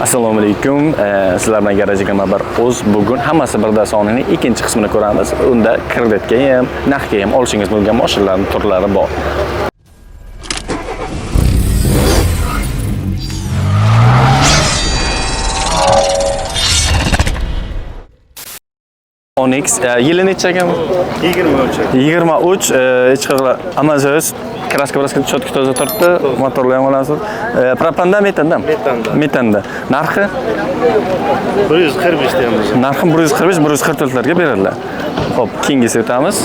Assalomu alaykum. Sizlar bilan garajiga xabar o'z bugun hammasi birda sonining ikkinchi qismini ko'ramiz. Unda kreditga ham, naqdga ham olishingiz mumkin mashinalarning turlari bor. Onyx yili necha ekan? 23. 23 hech qanaqa Amazon kraska cho'tka toza turibdi, motorlar ham olasiz. Propanda metanda? Metanda. Narxi 145 deymiz. Narxi 145, 144 larga beriladi. Xo'p, keyingisi o'tamiz.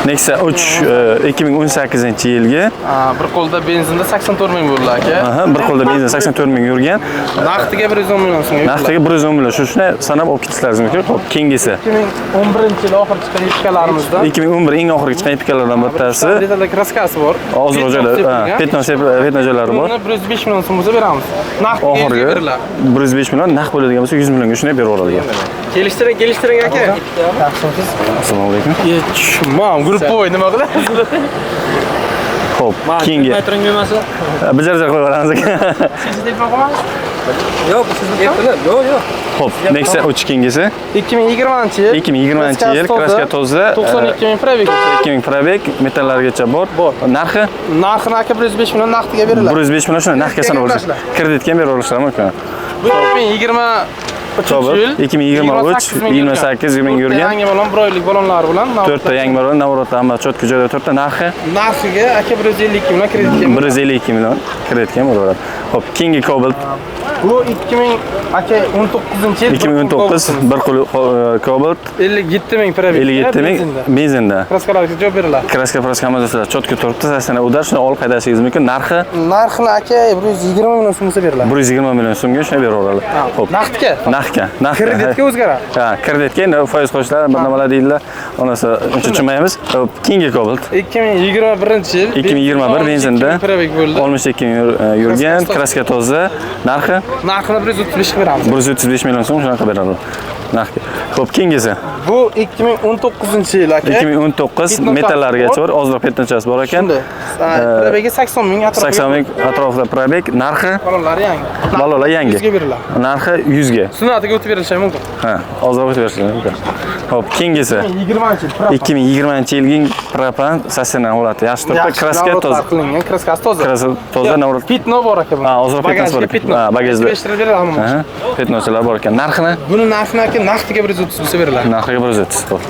Nexia 3 2018-yilgi. Bir qo'lda benzinda 84 ming bo'ldi aka. Aha, bir qo'lda benzin 84 ming yurgan. Naqdiga 110 million so'm. Naqdiga 110 million. Shuni sanab olib ketishlaringiz mumkin. Xo'p, keyingisi 2011-yil oxirgi chiqqan ipkalarimizdan. 2011 eng oxirgi chiqqan ipkalardan bittasi. Detalda kraskasi bor. Hozir joylar, petno joylari bor. 105 million so'm bo'lsa beramiz. Naqdga beriladi. 105 million, naqd bo'ladigan bo'lsa 100 millionga shunday berib yuboradigan. Kelishtiring aka. Assalomu alaykum. Tushunmam, gruppoy nima qilasiz? Xo'p, keyingi. Bijarja qo'yamiz aka. Siz telefon qilamiz? Yo'q, siz aytdilar. Yo'q. Xo'p, Nexia 3 keyingisi. 2020-yil. 2020-yil kraska toza. 92 ming probeg. 92 ming probeg, metallargacha bor. Narxi? Narxini aka 105 million naqdga beriladi. 105 million shuni naqdga sanab olasiz. Kreditga berib olishlari mumkin. Bu 2023 yil 2023 28 ming yurgan. Yangi balon, 1 oylik balonlar bilan 4 ta yangi balon, navrotlar hamma cho'tka joyda turibdi. Narxiga aka 152 million kreditga. 152 million kreditga bo'ladi. Xo'p, keyingi Cobalt Bu 2019-yil 2019 bir qo'l Cobalt 57 ming probeg. 57 ming benzinda. Kraskalarga javob beriladi. Kraska hammasida cho'tka turibdi. Sizni udar shuni olib haydashingiz mumkin. Narxini aka 120 million so'mga beriladi. 120 million so'mga shunday berib yuboradi. Xo'p. Naqdga. Kreditga o'zgaradi. Ha, kreditga endi foiz qo'shishlar, bir nimalar deydilar. Onasi uncha tushunmaymiz. Xo'p, keyingi Cobalt 2021-yil 2021 benzinda probeg bo'ldi. 62 ming yurgan, kraska toza. Narxini 135 ga beramiz. 135 million so'm shunaqa beradi. Narxga. Xo'p, keyingisi Bu 2019-yil aka. 2019 metallarigacha bor, ozroq petnochasi bor ekan. Probegi 80 ming atrofida. 80 ming atrofida probeg. Narxi? Balonlar yangi. Balonlar yangi. 100 ga beriladi. Narxi 100 ga. Sun'atiga o'tib berilishi mumkin. Ha, ozroq o'tib berishi mumkin. Xo'p, keyingisi 2020-yilgi propan sasina holati. Yaxshi turibdi, kraska toza. Kraskasi toza. Kraska toza, navrot. Pitno bor aka bu. Ha, ozroq petnos bor. Ha, bagajda. 5 lira beradi. Ha, petnochalar bor ekan. Narxini? Buni narxini aka naqdiga 130 bo'lsa beriladi. Narxiga 130. Xo'p.